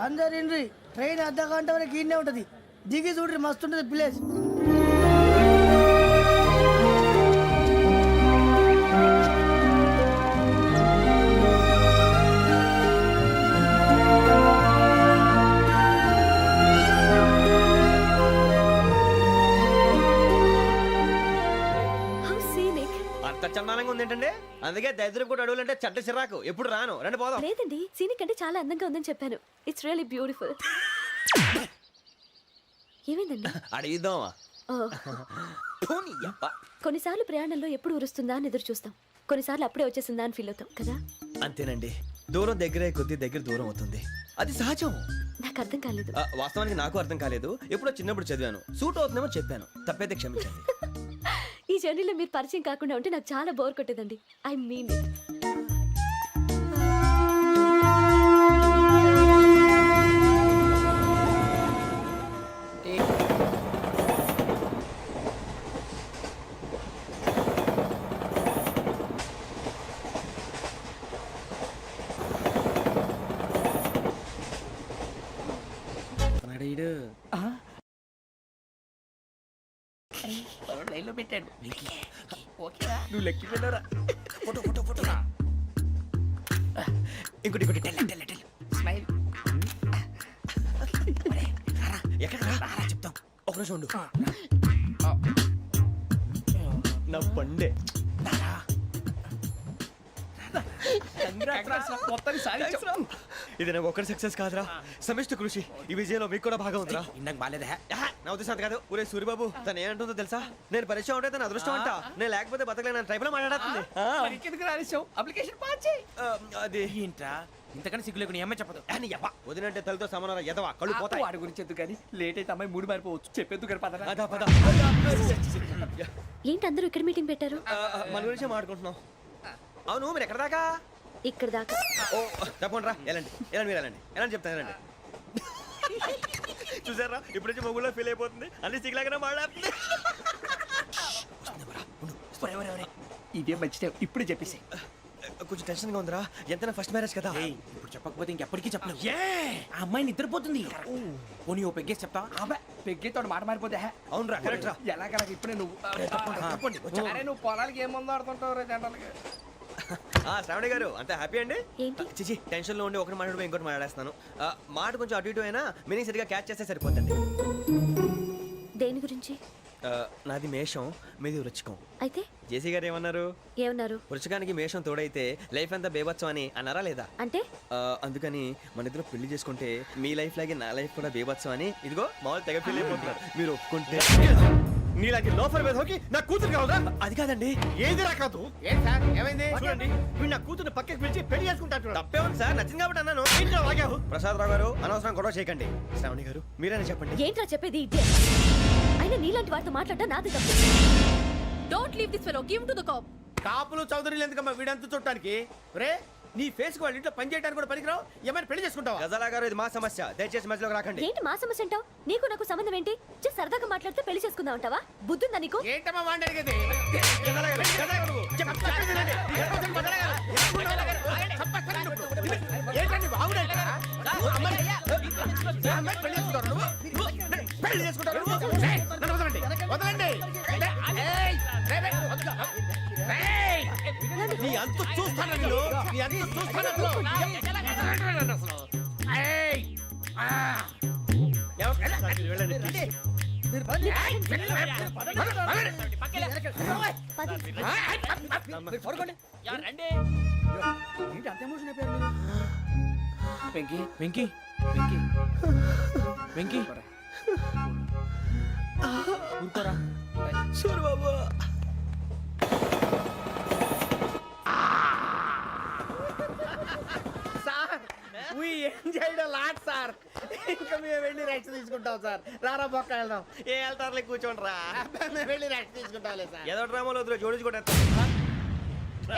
అందరు ఇండ్రి ట్రైన్ అర్ధ గంట వరకు ఇన్నే ఉంటది. దిగి చూడ్రి మస్తు ఉంటది ప్లేస్. అంత చందానంగా ఉంది ఏంటంటే, అందుకే దరిద్రం కూడా అడవులంటే చెడ్డ చిరాకు. ఎప్పుడు రాను, రండి పోదాం. లేదండి, సీనిక్ అంటే చాలా అందంగా ఉందని చెప్పాను. It's really beautiful. ఏమైందండి? అడిగిద్దామా? కొన్నిసార్లు ప్రయాణంలో ఎప్పుడు ఉరుస్తుందా అని ఎదురు చూస్తాం, కొన్నిసార్లు అప్పుడే వచ్చేసిందా అని ఫీల్ అవుతాం కదా. అంతేనండి, దూరం దగ్గరే కొద్ది దగ్గర దూరం అవుతుంది, అది సహజం. నాకు అర్థం కాలేదు. వాస్తవానికి నాకు అర్థం కాలేదు. ఎప్పుడో చిన్నప్పుడు చదివాను, సూట్ అవుతుందేమో చెప్పాను, తప్పైతే క్షమించండి. ఈ జర్నీలో మీరు పరిచయం కాకుండా ఉంటే నాకు చాలా బోర్ కొట్టేదండి. I mean it. పెట్టాడు. నువ్వు లెక్కి వెళ్ళరా. Photo photo photo. ఇంకోటి ఇంకోటి. స్మైల్. ఎక్కడ రారా చెప్తాం. ఒక నిమిషం ఉండు. నా పండే. ఇది నాకు ఒక్కడి సక్సెస్ కాదురా, సమిష్టి కృషి. ఈ విజయంలో మీకు కూడా భాగం ఉందిరా. నాకు బాలేదా? నా ఉద్దేశం కాదు. ఊరే సూరిబాబు, తను ఏమంటుందో తెలుసా? నేను పరిచయం ఉంటే తన అదృష్టం అంట. నేను లేకపోతే బతకలేను ట్రైబ్ లో మాట్లాడుతుంది. అప్లికేషన్ పాస్ చేయి. అది ఏంట్రా ఇంతకన్నా సిగ్గు లేకుండా ఏమై చెప్పదు. వదినంటే తలతో సమానం ఎదవా, కళ్ళు పోతాయి. వాడి గురించి ఎందుకు కానీ లేట్ అయితే అమ్మాయి మూడు మారిపోవచ్చు. చెప్పేందుకు కానీ పద. అదా పద. ఏంటి అందరూ ఇక్కడ మీటింగ్ పెట్టారు? మన గురించి మాట్లాడుకుంటున్నాం. అవును, మీరు ఎక్కడ దాకా? ఇక్కడ దాకా. ఓ తప్పకుండా రా, వెళ్ళండి వెళ్ళండి, మీరు వెళ్ళండి వెళ్ళండి, చెప్తాను వెళ్ళండి. చూసారా, ఇప్పుడు నుంచి మొగుల్లో ఫీల్ అయిపోతుంది, అన్ని సిగ్లాగానే మాట్లాడుతుంది. ఇదే మంచి ఇప్పుడు చెప్పేసి. కొంచెం టెన్షన్గా ఉందిరా, ఎంతైనా ఫస్ట్ మ్యారేజ్ కదా. ఇప్పుడు చెప్పకపోతే ఇంకెప్పటికీ చెప్పలేవు. ఆ అమ్మాయి నిద్రపోతుంది. పోనీ ఓ పెగ్గేసి చెప్తావా? అబ్బా పెగ్గేతో మాట మారిపోతే. అవునరా, కరెక్ట్ రా. ఎలాగలా ఇప్పుడే నువ్వు నువ్వు పొలాలకి ఏం మందు ఆడుతుంటావు రే జనరల్గా. శ్రావణి గారు, అంత హ్యాపీ అండి? ఏంటి? చిచి, టెన్షన్ లో ఉండి ఒకటి మాట్లాడిపోయి ఇంకోటి మాట్లాడేస్తాను. మాట కొంచెం అటు ఇటు అయినా మీనింగ్ సరిగా క్యాచ్ చేస్తే సరిపోతుంది. దేని గురించి? నాది మేషం, మీది వృచ్చికం. అయితే జేసీ గారు ఏమన్నారు? ఏమన్నారు? వృచ్చికానికి మేషం తోడైతే లైఫ్ అంతా బేబత్సం అని అన్నారా లేదా? అంటే అందుకని మన ఇద్దరు పెళ్లి చేసుకుంటే మీ లైఫ్ లాగే నా లైఫ్ కూడా బేబత్సం అని, ఇదిగో మామూలు తెగ పెళ్లి అయిపోతున్నారు. మీరు ఒప్పుకుంటే నీలాంటి లోఫర్ మీద హోకి నా కూతురు కావదా? అది కాదండి. ఏది రాకాదు. ఏం సార్ ఏమైంది? చూడండి, వీడు నా కూతురు పక్కకి పిలిచి పెళ్లి చేసుకుంటాడు. తప్పే ఉంది సార్, నచ్చింది కాబట్టి అన్నాను. ఏంటో వాగావు? ప్రసాద్ రావు గారు, అనవసరం గొడవ చేయకండి. శ్రావణి గారు, మీరైనా చెప్పండి. ఏంట్రా చెప్పేది? ఇదే అయినా నీలాంటి వారితో మాట్లాడటం నాది తప్పు. Don't leave this fellow, give to the cop. కాపులు చౌదరులు ఎందుకమ్మా వీడంతా చూడటానికి? రే, నీ ఫేస్ కు వాళ్ళ ఇంట్లో పని చేయడానికి కూడా పనికిరావు. ఏమైనా పెళ్లి చేసుకుంటావా? గజాలా గారు, ఇది మా సమస్య, దయచేసి మధ్యలోకి రాకండి. ఏంటి మా సమస్య అంటావు? నీకు నాకు సంబంధం ఏంటి? జస్ట్ సరదాగా మాట్లాడితే పెళ్లి చేసుకుందాం అంటావా? బుద్ధుందా నీకు? ఏంటమ్మా వాడిని అడిగేది? ఏంటండి బాగుండే పెళ్లి చేసుకుంటారు. వదలండి. నీ అంత చూస్తాను, నీ అంత చూస్తాను. వెంకీ వెంకీ వెంకీ వెంకీ ఊరుకోరా. Suribabu, sir we enjoyed a lot sir. ఇంకా మేము వెళ్ళి రెస్ట్ తీసుకుంటాం సార్. రారా బొక్క వెళ్దాం. ఏ వెళ్తారులే, కూర్చోండి రా. మేము వెళ్ళి రెస్ట్ తీసుకుంటాంలే సార్. ఏదో డ్రామాలో వద్దు, జోడించుకుంటా.